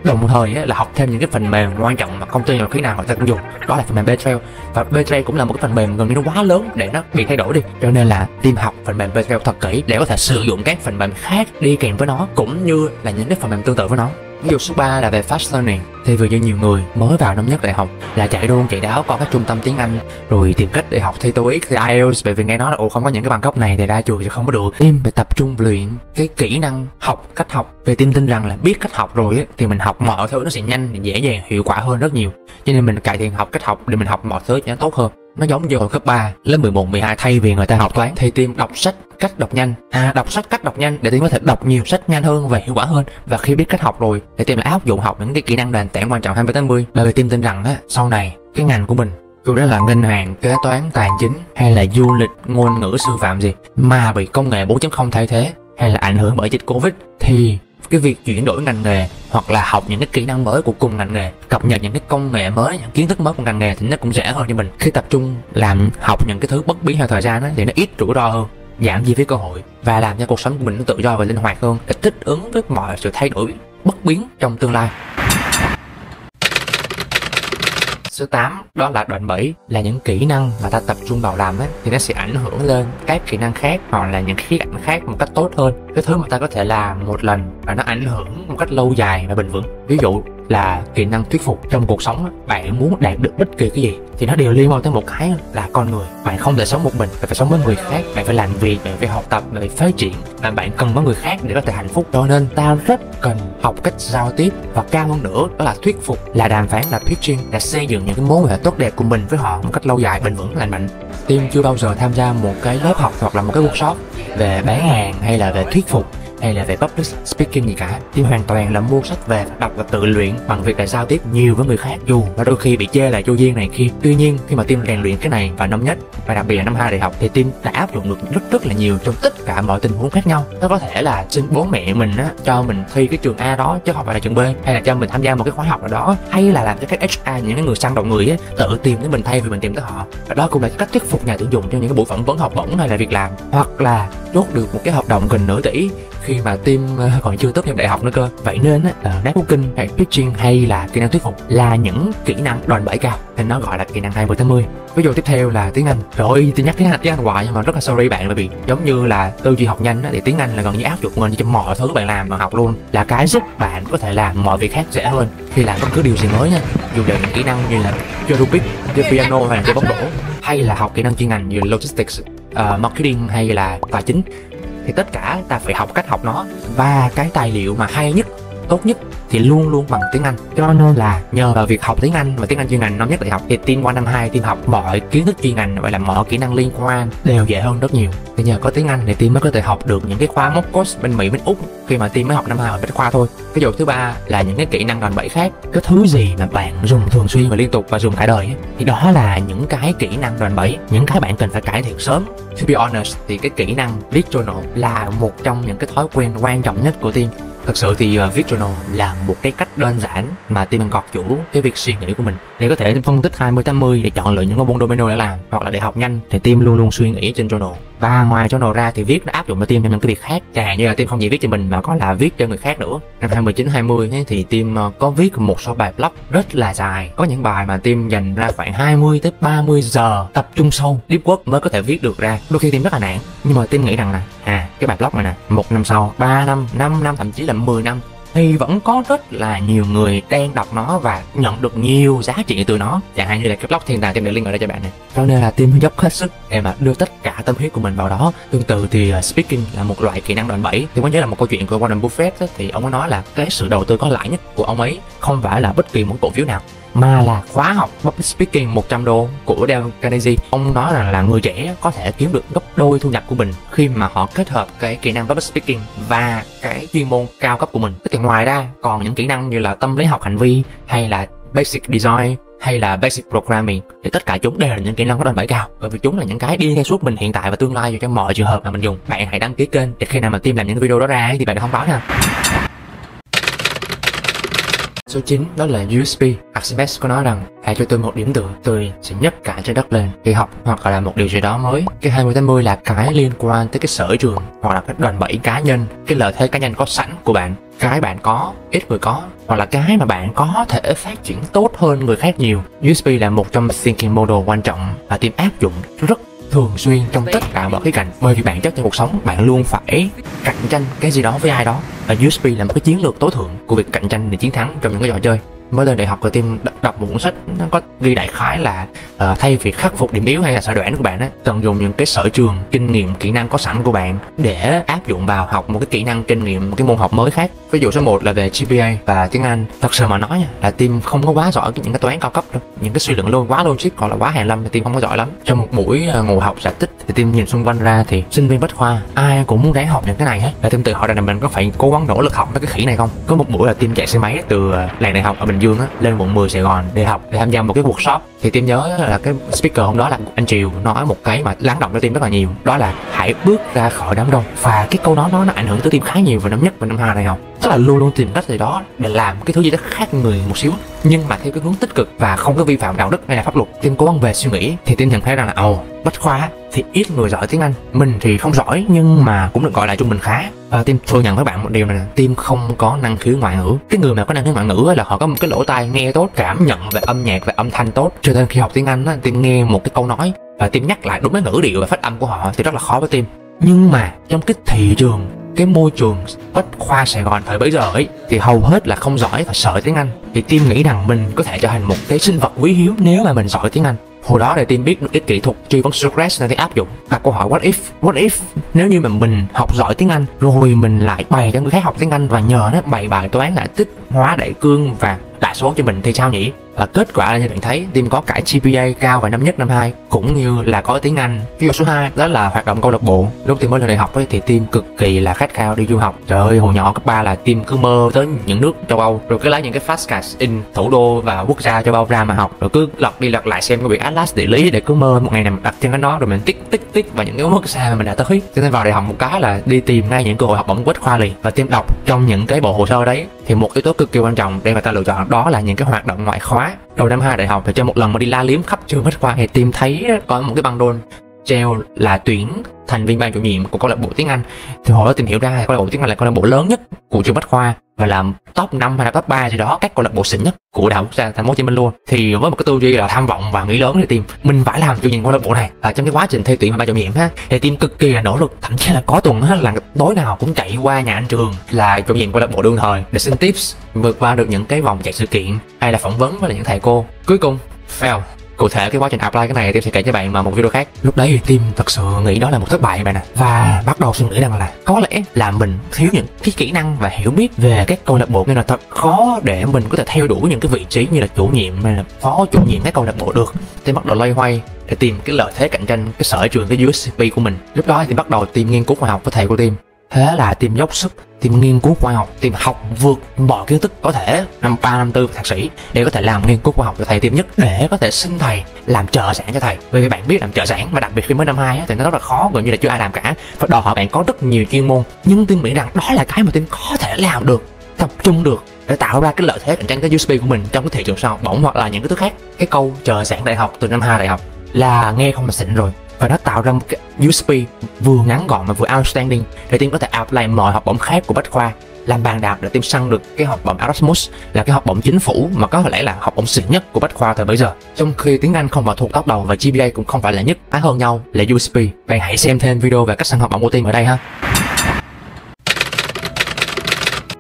đồng thời là học thêm những cái phần mềm quan trọng mà công ty hoặc khi nào người ta cũng dùng, đó là phần mềm Betrayal. Và Betrayal cũng là một cái phần mềm gần như nó quá lớn để nó bị thay đổi đi, cho nên là team học phần mềm Betrayal thật kỹ để có thể sử dụng các phần mềm khác đi kèm với nó, cũng như là những cái phần mềm tương tự với nó. Ví dụ số 3 là về fast learning, thì vì như nhiều người mới vào năm nhất đại học là chạy đôn chạy đáo qua các trung tâm tiếng Anh rồi tìm cách để học thi TOEIC, thi IELTS, bởi vì nghe nói là không có những cái bằng cấp này thì ra trường thì không có được. Team phải tập trung luyện cái kỹ năng học, cách học. Về team tin rằng là biết cách học rồi ấy, thì mình học mọi thứ nó sẽ nhanh, dễ dàng, hiệu quả hơn rất nhiều. Cho nên mình cải thiện học cách học để mình học mọi thứ cho nó tốt hơn. Nó giống như hồi cấp 3, lớp 11, 12 thay vì người ta học toán thì team đọc sách cách đọc nhanh. Đọc sách cách đọc nhanh để team có thể đọc nhiều sách nhanh hơn và hiệu quả hơn. Và khi biết cách học rồi thì team lại áp dụng học những cái kỹ năng nền tảng quan trọng 20-80. Bởi vì team tin rằng á, sau này cái ngành của mình dù đó là ngân hàng, kế toán, tài chính hay là du lịch, ngôn ngữ, sư phạm gì mà bị công nghệ 4.0 thay thế hay là ảnh hưởng bởi dịch Covid thì cái việc chuyển đổi ngành nghề hoặc là học những cái kỹ năng mới của cùng ngành nghề, cập nhật những cái công nghệ mới, những kiến thức mới của ngành nghề thì nó cũng dễ hơn cho mình. Khi tập trung làm học những cái thứ bất biến theo thời gian đó, thì nó ít rủi ro hơn, giảm chi phí cơ hội và làm cho cuộc sống của mình nó tự do và linh hoạt hơn để thích ứng với mọi sự thay đổi bất biến trong tương lai. Số 8 đó là đoạn 7 là những kỹ năng mà ta tập trung vào làm ấy, thì nó sẽ ảnh hưởng lên các kỹ năng khác hoặc là những khía cạnh khác một cách tốt hơn. Cái thứ mà ta có thể làm một lần và nó ảnh hưởng một cách lâu dài và bền vững. Ví dụ là kỹ năng thuyết phục. Trong cuộc sống bạn muốn đạt được bất kỳ cái gì thì nó đều liên quan tới một cái là con người. Bạn không thể sống một mình, bạn phải sống với người khác, bạn phải làm việc, bạn phải học tập, bạn phải phát triển, và bạn cần có người khác để có thể hạnh phúc. Cho nên ta rất cần học cách giao tiếp, và cao hơn nữa đó là thuyết phục, là đàm phán, là pitching, là xây dựng những cái mối quan hệ tốt đẹp của mình với họ một cách lâu dài, bền vững, lành mạnh. Team chưa bao giờ tham gia một cái lớp học hoặc là một cái workshop về bán hàng hay là về thuyết phục hay là về public speaking gì cả. Team hoàn toàn là mua sách về, đọc và tự luyện bằng việc là giao tiếp nhiều với người khác, dù và đôi khi bị chê là vô duyên này kia. Tuy nhiên khi mà team rèn luyện cái này vào năm nhất và đặc biệt là năm 2 đại học thì team đã áp dụng được rất là nhiều trong tất cả mọi tình huống khác nhau. Nó có thể là xin bố mẹ mình á cho mình thi cái trường A đó chứ không phải là trường B, hay là cho mình tham gia một cái khóa học nào đó, hay là làm cho các HR, những cái người săn đầu người á tự tìm đến mình thay vì mình tìm tới họ. Và đó cũng là cách thuyết phục nhà tuyển dụng cho những cái buổi phỏng vấn học bổng hay là việc làm, hoặc là chốt được một cái hợp đồng gần nửa tỷ khi mà team còn chưa tốt nghiệp đại học nữa cơ. Vậy nên networking hay pitching hay là kỹ năng thuyết phục là những kỹ năng đòn bẩy cao, nên nó gọi là kỹ năng 20-80. Ví dụ tiếp theo là tiếng Anh. Rồi tôi nhắc tiếng Anh hoài nhưng mà rất là sorry bạn, bởi vì giống như là tư duy học nhanh thì tiếng Anh là gần như áp dụng gần cho mọi thứ bạn làm, bạn học luôn, là cái giúp bạn có thể làm mọi việc khác dễ hơn khi làm bất cứ điều gì mới nha. Dù là những kỹ năng như là chơi Rubik, chơi piano hay là chơi bóng rổ, hay là học kỹ năng chuyên ngành như logistics, marketing hay là tài chính, thì tất cả ta phải học cách học nó. Và cái tài liệu mà hay nhất, tốt nhất thì luôn luôn bằng tiếng Anh. Cho nên là nhờ vào việc học tiếng Anh và tiếng Anh chuyên ngành năm nhất đại học thì team qua năm 2 team học mọi kiến thức chuyên ngành, vậy là mọi kỹ năng liên quan đều dễ hơn rất nhiều. Thì nhờ có tiếng Anh thì team mới có thể học được những cái khóa mock course bên Mỹ, bên Úc khi mà team mới học năm 2 ở Bách Khoa thôi. Ví dụ thứ ba là những cái kỹ năng đòn bẩy khác. Cái thứ gì mà bạn dùng thường xuyên và liên tục và dùng cả đời ấy, thì đó là những cái kỹ năng đòn bẩy, những cái bạn cần phải cải thiện sớm. To be honest thì cái kỹ năng viết journal là một trong những cái thói quen quan trọng nhất của team. Thật sự thì viết journal là một cái cách đơn giản mà team gọt chủ cái việc suy nghĩ của mình để có thể phân tích 20-80 để chọn lựa những con domino để làm, hoặc là để học nhanh thì team luôn luôn suy nghĩ trên journal. Và ngoài journal ra thì viết nó áp dụng cho team trong những cái việc khác, chẳng hạn như là team không chỉ viết cho mình mà có là viết cho người khác nữa. Năm 2019-20 thì team có viết một số bài blog rất là dài, có những bài mà team dành ra khoảng 20-30 giờ tập trung sâu deep work mới có thể viết được ra. Đôi khi team rất là nản, nhưng mà team nghĩ rằng là cái bài blog này nè, 1 năm sau, 3 năm, 5 năm, thậm chí là 10 năm thì vẫn có rất là nhiều người đang đọc nó và nhận được nhiều giá trị từ nó. Chẳng hạn như là cái blog thiên tài, team để link ở đây cho bạn này. Cho nên là team dốc hết sức để mà đưa tất cả tâm huyết của mình vào đó. Tương tự thì speaking là một loại kỹ năng đòn bẩy. Tôi có nhớ là một câu chuyện của Warren Buffett thì ông ấy nói là cái sự đầu tư có lãi nhất của ông ấy không phải là bất kỳ một cổ phiếu nào, mà là khóa học public speaking 100 đô của Dale Carnegie. Ông nói rằng là người trẻ có thể kiếm được gấp đôi thu nhập của mình khi mà họ kết hợp cái kỹ năng public speaking và cái chuyên môn cao cấp của mình. Thì ngoài ra còn những kỹ năng như là tâm lý học hành vi hay là basic design hay là basic programming thì tất cả chúng đều là những kỹ năng có đòn bẩy cao, bởi vì chúng là những cái đi theo suốt mình hiện tại và tương lai cho mọi trường hợp mà mình dùng. Bạn hãy đăng ký kênh để khi nào mà team làm những video đó ra thì bạn được thông báo nha. Số 9 đó là USB. Archimedes có nói rằng hãy cho tôi một điểm tựa, tôi sẽ nhấc cả trái đất lên khi học hoặc là làm một điều gì đó mới. Cái 20-80 là cái liên quan tới cái sở trường hoặc là cái đòn bẩy cá nhân, cái lợi thế cá nhân có sẵn của bạn. cái bạn có ít người có, hoặc là cái mà bạn có thể phát triển tốt hơn người khác nhiều. USP là một trong thinking model quan trọng và team áp dụng rất thường xuyên trong tất cả mọi khía cạnh, bởi vì bản chất trong cuộc sống bạn luôn phải cạnh tranh cái gì đó với ai đó, và USP là một cái chiến lược tối thượng của việc cạnh tranh để chiến thắng trong những cái trò chơi. Mới lên đại học rồi Tim đọc một cuốn sách, nó có ghi đại khái là thay vì khắc phục điểm yếu hay là sở đoản của bạn á, tận dụng những cái sở trường, kinh nghiệm, kỹ năng có sẵn của bạn để áp dụng vào học một cái kỹ năng, kinh nghiệm, một cái môn học mới khác. Ví dụ số 1 là về GPA và tiếng Anh. Thật sự mà nói nha, là Tim không có quá giỏi những cái toán cao cấp đâu, những cái suy luận quá logic hoặc là quá hàn lâm thì Tim không có giỏi lắm. Trong một buổi ngồi học giải tích thì Tim nhìn xung quanh ra thì sinh viên Bách Khoa ai cũng muốn ráng học những cái này hết, và Tim tự hỏi rằng là mình có phải cố gắng nỗ lực học cái khỉ này không. Có một buổi là Tim chạy xe máy từ làng đại học ở Bình Dương á lên quận 10 Sài Gòn để học, để tham gia một cái workshop. Thì Tim nhớ là cái speaker hôm đó là anh Triều nói một cái mà lắng động cho Tim rất là nhiều, đó là hãy bước ra khỏi đám đông. Và cái câu đó nó ảnh hưởng tới Tim khá nhiều vào năm nhất và năm 2 đại học. Tức là luôn luôn tìm cách gì đó để làm cái thứ gì đó khác người một xíu, nhưng mà theo cái hướng tích cực và không có vi phạm đạo đức hay là pháp luật. Tim cố gắng về suy nghĩ thì Tim nhận thấy rằng là Bách Khoa thì ít người giỏi tiếng Anh, mình thì không giỏi nhưng mà cũng được gọi là trung bình khá. Và Tim thừa nhận với bạn một điều này là Tim không có năng khiếu ngoại ngữ. Cái người mà có năng khiếu ngoại ngữ là họ có một cái lỗ tai nghe tốt, cảm nhận về âm nhạc và âm thanh tốt, cho nên khi học tiếng Anh á, Tim nghe một cái câu nói và Tim nhắc lại đúng cái ngữ điệu và phát âm của họ thì rất là khó với Tim. Nhưng mà trong cái thị trường, cái môi trường Bách Khoa Sài Gòn thời bấy giờ ấy thì hầu hết là không giỏi và sợ tiếng Anh, thì Tim nghĩ rằng mình có thể trở thành một cái sinh vật quý hiếu nếu mà mình giỏi tiếng Anh. Hồi đó thì Tim biết được cái kỹ thuật truy vấn Socrates nên Tim áp dụng đặt câu hỏi what if nếu như mà mình học giỏi tiếng Anh rồi mình lại bày cho người khác học tiếng Anh và nhờ nó bày bài toán lại tích hóa đại cương và đại số cho mình thì sao nhỉ? Và kết quả là như bạn thấy, Tim có cả GPA cao vào năm nhất năm 2 cũng như là có tiếng Anh. Ví dụ số 2 đó là hoạt động câu lạc bộ. Lúc Tim mới lên đại học ấy thì Tim cực kỳ là khát khao đi du học. Trời ơi, hồi nhỏ cấp 3 là Tim cứ mơ tới những nước châu Âu, rồi cứ lấy những cái flashcards in thủ đô và quốc gia châu Âu ra mà học, rồi cứ lật đi lật lại xem cái quyển atlas địa lý để cứ mơ một ngày nào đặt chân đến đó, rồi mình tích vào những cái quốc gia mà mình đã tới. Cho nên vào đại học một cái là đi tìm ngay những cơ hội học bổng Bách Khoa liền. Và Tim đọc trong những cái bộ hồ sơ đấy thì một yếu tố cực kỳ quan trọng để người ta lựa chọn đó là những cái hoạt động ngoại khóa. Đầu năm 2 đại học thì cho một lần mà đi la liếm khắp trường Bách Khoa thì Tim thấy có một cái băng rôn treo là tuyển thành viên ban chủ nhiệm của câu lạc bộ tiếng Anh. Thì hồi đó tìm hiểu ra câu lạc bộ tiếng Anh là câu lạc bộ lớn nhất của trường Bách Khoa và làm top 5 hay là top 3 gì đó các câu lạc bộ xịn nhất của Đại học Quốc gia Thành phố Hồ Chí Minh luôn. Thì với một cái tư duy là tham vọng và nghĩ lớn thì Tim mình phải làm chủ nhiệm câu lạc bộ này. Và trong cái quá trình thi tuyển ban chủ nhiệm thì Tim cực kỳ là nỗ lực, thậm chí là có tuần là tối nào cũng chạy qua nhà anh Trường là chủ nhiệm câu lạc bộ đương thời để xin tips, vượt qua được những cái vòng chạy sự kiện hay là phỏng vấn với những thầy cô. Cuối cùng fail. Cụ thể cái quá trình apply cái này Tim sẽ kể cho bạn vào một video khác. Lúc đấy thì Tim thật sự nghĩ đó là một thất bại bạn ạ, và bắt đầu suy nghĩ rằng là có lẽ là mình thiếu những cái kỹ năng và hiểu biết về các câu lạc bộ nên là thật khó để mình có thể theo đuổi những cái vị trí như là chủ nhiệm hay là phó chủ nhiệm các câu lạc bộ được. Tim bắt đầu loay hoay để tìm cái lợi thế cạnh tranh, cái sở trường, cái USP của mình. Lúc đó thì bắt đầu Tim nghiên cứu khoa học với thầy của Tim. Thế là Tim dốc sức, Tim nghiên cứu khoa học, Tim học vượt mọi kiến thức có thể năm 3, năm 4 thạc sĩ để có thể làm nghiên cứu khoa học cho thầy Tim nhất, để có thể xin thầy làm trợ giảng cho thầy. Vì bạn biết làm trợ giảng và đặc biệt khi mới năm 2 thì nó rất là khó, gần như là chưa ai làm cả, và đòi hỏi bạn có rất nhiều chuyên môn. Nhưng Tim nghĩ rằng đó là cái mà Tim có thể làm được, tập trung được để tạo ra cái lợi thế cạnh tranh, cái USP của mình trong cái thị trường sau học bổng hoặc là những cái thứ khác. Cái câu trợ giảng đại học từ năm 2 đại học là nghe không là xịn rồi, và nó tạo ra một cái USP vừa ngắn gọn mà vừa outstanding để Tim có thể apply mọi học bổng khác của Bách Khoa, làm bàn đạp để Tim săn được cái học bổng Erasmus, là cái học bổng chính phủ mà có lẽ là học bổng xịn nhất của Bách Khoa thời bấy giờ. Trong khi tiếng Anh không phải thuộc top đầu và GPA cũng không phải là nhất, cái hơn nhau là USP. Bạn hãy xem thêm video về cách săn học bổng của Tim ở đây ha.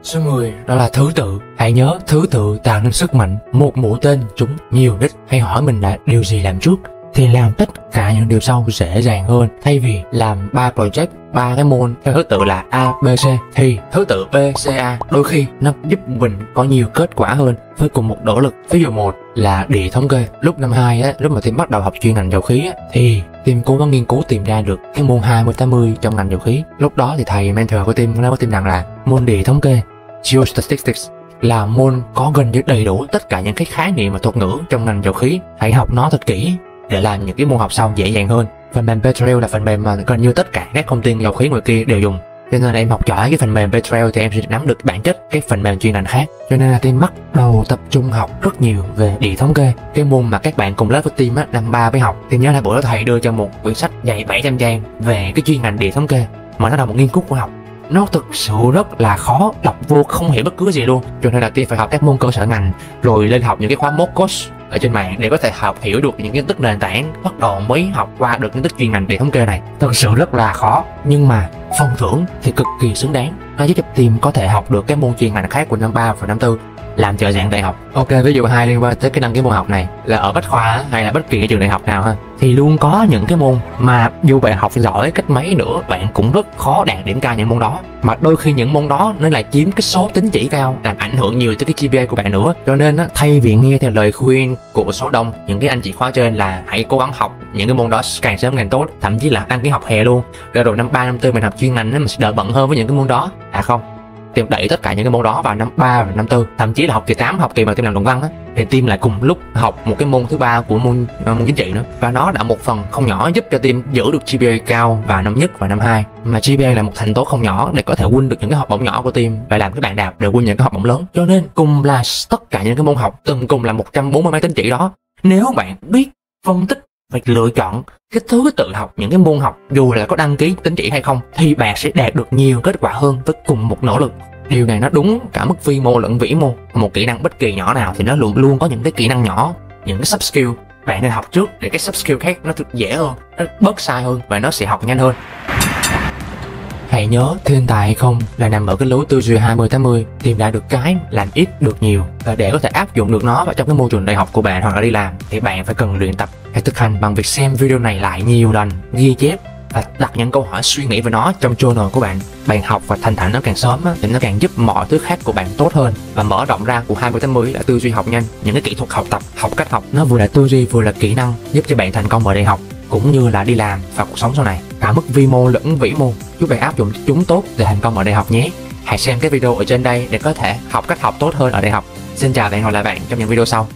Số 10 đó là thứ tự. Hãy nhớ thứ tự tạo nên sức mạnh. Một mũi tên trúng nhiều đích. Hãy hỏi mình là điều gì làm trước thì làm tất cả những điều sau dễ dàng hơn. Thay vì làm 3 project, 3 cái môn theo thứ tự là A, B, C thì thứ tự B, C, A đôi khi nó giúp mình có nhiều kết quả hơn với cùng một nỗ lực. Ví dụ một là địa thống kê. Lúc năm 2 lúc mà Tim bắt đầu học chuyên ngành dầu khí thì Tim cố gắng nghiên cứu tìm ra được cái môn 20-80 trong ngành dầu khí. Lúc đó thì thầy mentor của Tim nói với Tim rằng là môn địa thống kê, Geostatistics, là môn có gần như đầy đủ tất cả những cái khái niệm và thuật ngữ trong ngành dầu khí. Hãy học nó thật kỹ để làm những cái môn học sau dễ dàng hơn. Phần mềm Petrel là phần mềm mà gần như tất cả các công ty dầu khí ngoài kia đều dùng, cho nên là em học giỏi cái phần mềm Petrel thì em sẽ nắm được bản chất cái phần mềm chuyên ngành khác. Cho nên là Tim bắt đầu tập trung học rất nhiều về địa thống kê, cái môn mà các bạn cùng lớp với Tim năm 3 mới học. Tim nhớ là bữa đó thầy đưa cho một quyển sách dày 700 trang về cái chuyên ngành địa thống kê, mà nó là một nghiên cứu khoa học. nó thực sự rất là khó, đọc vô không hiểu bất cứ gì luôn. Cho nên là Tiên phải học các môn cơ sở ngành, rồi lên học những cái khóa mock course ở trên mạng để có thể học hiểu được những kiến thức nền tảng, bắt đầu mới học qua được kiến thức chuyên ngành về thống kê này. Thực sự rất là khó, nhưng mà phần thưởng thì cực kỳ xứng đáng. Nó giúp cho Tiên có thể học được các môn chuyên ngành khác của năm 3 và năm 4, làm trợ giảng đại học. Ok, ví dụ hai liên quan tới cái đăng ký môn học này là ở Bách Khoa hay là bất kỳ cái trường đại học nào ha, thì luôn có những cái môn mà dù bạn học giỏi cách mấy nữa bạn cũng rất khó đạt điểm cao những môn đó, mà đôi khi những môn đó nó lại chiếm cái số tín chỉ cao, làm ảnh hưởng nhiều tới cái GPA của bạn nữa. Cho nên á, thay vì nghe theo lời khuyên của số đông những cái anh chị khóa trên là hãy cố gắng học những cái môn đó càng sớm càng tốt, thậm chí là đăng ký học hè luôn, rồi năm 3 năm 4 mình học chuyên ngành mình sẽ đỡ bận hơn với những cái môn đó. Không, Tim đẩy tất cả những cái môn đó vào năm 3 và năm 4, thậm chí là học kỳ 8 học kỳ mà Tim làm luận văn á, thì Tim lại cùng lúc học một cái môn thứ ba của môn chính trị nữa, và nó đã một phần không nhỏ giúp cho Tim giữ được GPA cao vào năm nhất và năm 2. Mà GPA là một thành tố không nhỏ để có thể win được những cái học bổng nhỏ của Tim và làm cái bạn đạp để win những cái học bổng lớn. Cho nên cùng là tất cả những cái môn học từng cùng là 140 mấy tín chỉ đó, nếu bạn biết phân tích và lựa chọn cái thứ tự học những cái môn học dù là có đăng ký tín chỉ hay không, thì bạn sẽ đạt được nhiều kết quả hơn với cùng một nỗ lực. Điều này nó đúng cả mức vi mô lẫn vĩ mô. Một kỹ năng bất kỳ nhỏ nào thì nó luôn có những cái kỹ năng nhỏ, những cái sub skill bạn nên học trước để cái sub skill khác nó thực dễ hơn, nó bớt sai hơn và nó sẽ học nhanh hơn. Hãy nhớ, thiên tài hay không là nằm ở cái lối tư duy 20-80, tìm lại được cái làm ít được nhiều, và để có thể áp dụng được nó vào trong cái môi trường đại học của bạn hoặc là đi làm thì bạn phải cần luyện tập, hãy thực hành bằng việc xem video này lại nhiều lần, ghi chép và đặt những câu hỏi suy nghĩ về nó trong journal của bạn. Bạn học và thành thạo nó càng sớm thì nó càng giúp mọi thứ khác của bạn tốt hơn, và mở rộng ra của 20-80 là tư duy học nhanh, những cái kỹ thuật học tập, học cách học, nó vừa là tư duy vừa là kỹ năng giúp cho bạn thành công ở đại học cũng như là đi làm và cuộc sống sau này, cả mức vi mô lẫn vĩ mô, giúp bạn áp dụng chúng tốt để thành công ở đại học nhé. Hãy xem cái video ở trên đây để có thể học cách học tốt hơn ở đại học. Xin chào và hẹn gặp lại bạn trong những video sau.